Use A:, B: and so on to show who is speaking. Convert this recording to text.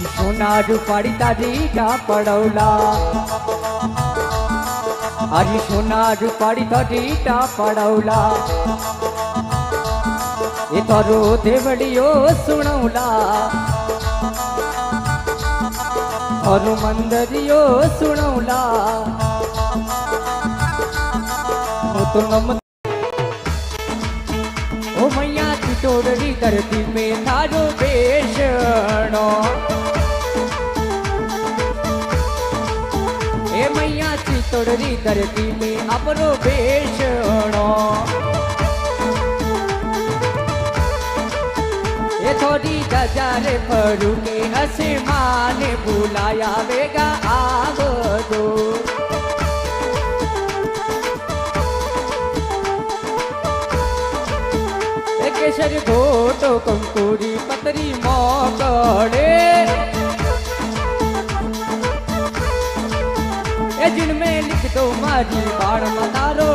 A: सोना रूपाड़ी तारीटा पड़ौला अरे सोना रूपाड़ी तारीटा पड़ौला ये तारो देवड़ियो सुनौला और मंदरियो सुनौला तो नम ओ मैया चितोड़री धरती में थारो बेशणो ए मैया चितोड़री धरती में अपरो बेशणो ये थोड़ी गजारे फरू के आसमान बुलाया वेगा आवो दो केसर घोटो कंकुरी पतरी मोकड़े ए जिनमें लिख दो मारी बाण मतारो